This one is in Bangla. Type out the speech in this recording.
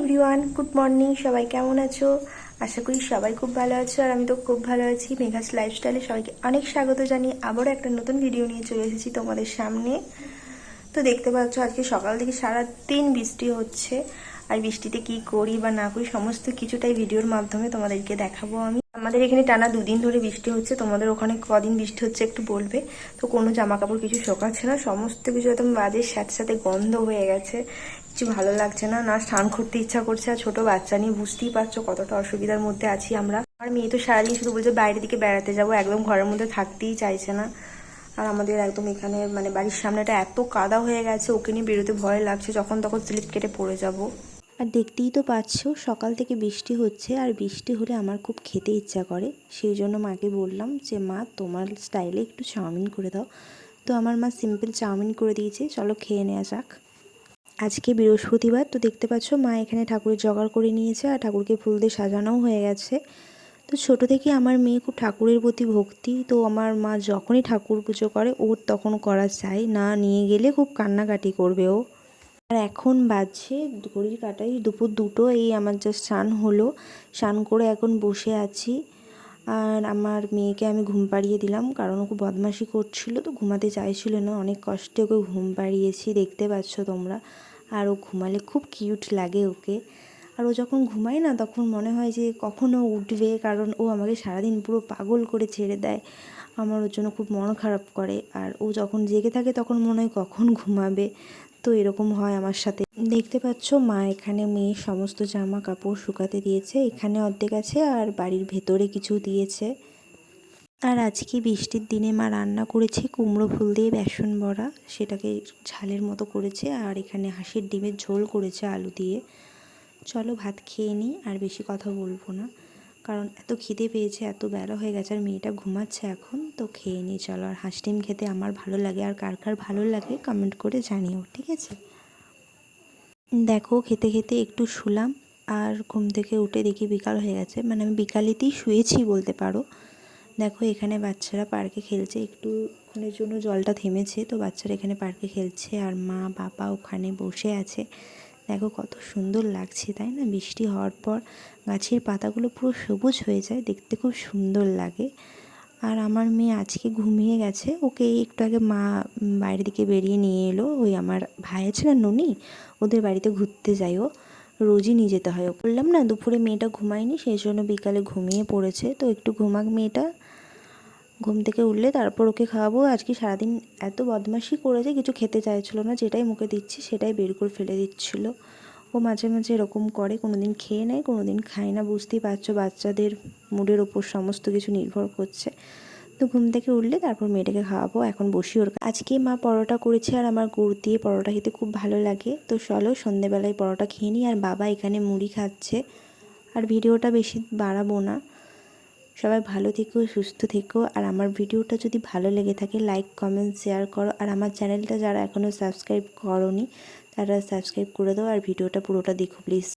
Everyone, good morning. সবাই কেমন আছো? আশা করি সবাই খুব ভালো আছো, আর আমি তো খুব ভালো আছি। মেঘাস লাইফস্টাইলে সবাইকে অনেক স্বাগত জানিয়ে আবারও একটা নতুন ভিডিও নিয়ে চলে এসেছি তোমাদের সামনে। তো দেখতে পাচ্ছ আজকে সকাল থেকে সারা দিন বৃষ্টি হচ্ছে, আর বৃষ্টিতে কি করি বা না করি সমস্ত কিছুটাই ভিডিওর মাধ্যমে তোমাদেরকে দেখাবো আমি। আমাদের এখানে টানা 2 দিন ধরে বৃষ্টি হচ্ছে, তোমাদের ওখানে কদিন বৃষ্টি হচ্ছে একটু বলবে। তো কোনো জামা কাপড় কিছু শোকাচ্ছে না, সমস্ত কিছু একদম বাজের সাথে সাথে গন্ধ হয়ে গেছে। কিছু ভালো লাগছে না, না স্নান করতে ইচ্ছা করছে। আর ছোট বাচ্চা নিয়ে বুঝতেই পারছো কতটা অসুবিধার মধ্যে আছি আমরা। আর মেয়ে তো সারাদিন শুধু বলছে বাইরের দিকে বেড়াতে যাবো, একদম ঘরের মধ্যে থাকতেই চাইছে না। আর আমাদের একদম এখানে মানে বাড়ির সামনেটা এত কাদা হয়ে গেছে, ওকে নিয়ে বেরোতে ভয় লাগছে, যখন তখন স্লিপ কেটে পড়ে যাব। আর দেখতেই তো পাচ্ছো সকাল থেকে বৃষ্টি হচ্ছে, আর বৃষ্টি হলে আমার খুব খেতে ইচ্ছা করে। সেই জন্য মাকে বললাম যে মা তোমার স্টাইলে একটু চাউমিন করে দাও। তো আমার মা সিম্পল চাউমিন করে দিয়েছে, চলো খেয়ে নেওয়া যাক। আজকে বৃহস্পতিবার, তো দেখতে পাচ্ছ মা এখানে ঠাকুরের জোগাড় করে নিয়েছে, আর ঠাকুরকে ফুল দিয়ে সাজানোও হয়ে গেছে। তো ছোট থেকে আমার মেয়ে খুব ঠাকুরের প্রতি ভক্তি, তো আমার মা যখনই ঠাকুর পুজো করে ওর তখন করা চাই, না নিয়ে গেলে খুব কান্নাকাটি করবে ও। আর এখন বাজছে ঘড়ির কাঁটায় দুপুর 2টো। এই আমার জাস্ট স্নান হলো, স্নান করে এখন বসে আছি। আর আমার মেয়েকে আমি ঘুম পাড়িয়ে দিলাম, কারণ ও খুব বদমাশি করছিল, তো ঘুমাতে চাইছিল না। অনেক কষ্টে ওকে ঘুম পাড়িয়েছি, দেখতে পাচ্ছ তোমরা। আর ও ঘুমালে খুব কিউট লাগে ওকে। আর ও যখন ঘুমায় না তখন মনে হয় যে কখনও উঠবে, কারণ ও আমাকে সারাদিন পুরো পাগল করে ছেড়ে দেয়। আমার ওর জন্য খুব মন খারাপ করে। আর ও যখন জেগে থাকে তখন মনে হয় কখন ঘুমাবে। তো এরকম হয় আমার সাথে। দেখতে পাচ্ছ মা এখানে মেয়ের সমস্ত জামা কাপড় শুকাতে দিয়েছে, এখানে অর্ধেক আছে আর বাড়ির ভেতরে কিছু দিয়েছে। আর আজকে বৃষ্টির দিনে মা রান্না করেছে কুমড়ো ফুল দিয়ে বেসন বড়া, সেটাকে ঝালের মতো করেছে। আর এখানে হাঁসের ডিমের ঝোল করেছে আলু দিয়ে। চলো ভাত খেয়ে নিই, আর বেশি কথা বলবো না, কারণ এত খিদে পেয়েছে, এত বেলা হয়ে গেছে, আর মেয়েটা ঘুমাচ্ছে এখন। তো খেয়ে নিই চলো। আর হাঁস ডিম খেতে আমার ভালো লাগে, আর কার কার ভালো লাগে কমেন্ট করে জানিও, ঠিক আছে? দেখো খেতে খেতে একটু শুলাম, আর ঘুম থেকে উঠে দেখি বিকাল হয়ে গেছে, মানে আমি বিকালেতেই শুয়েছি বলতে পারো। দেখো এখানে বাচ্চারা পার্কে খেলছে, একটুক্ষণের জন্য জলটা থেমেছে, তো বাচ্চারা এখানে পার্কে খেলছে, আর মা বাবা ওখানে বসে আছে। দেখো কত সুন্দর লাগছে, তাই না? বৃষ্টি হওয়ার পর গাছের পাতাগুলো পুরো সবুজ হয়ে যায়, দেখতে খুব সুন্দর লাগে। আর আমার মেয়ে আজকে ঘুমিয়ে গেছে, ওকে একটু আগে মা বাইরের দিকে বেরিয়ে নিয়ে এলো। ওই আমার ভাই আছে না ননি, ওদের বাড়িতে ঘুরতে যাই, ও রোজই নিয়ে যেতে হয়। বললাম না দুপুরে মেয়েটা ঘুমায়নি, সেই জন্য বিকালে ঘুমিয়ে পড়েছে, তো একটু ঘুমাক মেয়েটা। ঘুম থেকে উঠলে তারপর ওকে খাওয়াবো। আজকে সারাদিন এত বদমাশি করেছে, কিছু খেতে চাইছিল না, যেটাই মুখে দিচ্ছি সেটাই বের করে ফেলে দিচ্ছিল। ও মাঝে মাঝে এরকম করে, কোনো দিন খেয়ে নেয়, কোনো দিন খায় না। বুঝতেই পারছো বাচ্চাদের মুডের ওপর সমস্ত কিছু নির্ভর করছে। তো ঘুম থেকে উঠলে তারপর মেয়েটাকে খাওয়াবো। এখন বসি ওর আজকে মা পরোটা করেছে, আর আমার গুড় দিয়ে পরোটা খেতে খুব ভালো লাগে। তো চলো সন্ধেবেলায় পরোটা খেয়ে নিই। আর বাবা এখানে মুড়ি খাচ্ছে। আর ভিডিওটা বেশি বাড়াবো না। সবাই ভালো থেকো, সুস্থ থেকো। আর আমার ভিডিওটা যদি ভালো লেগে থাকে লাইক কমেন্ট শেয়ার করো। আর আমার চ্যানেলটা যারা এখনও সাবস্ক্রাইব করোনি তারা সাবস্ক্রাইব করে দাও, আর ভিডিওটা পুরোটা দেখো প্লিজ।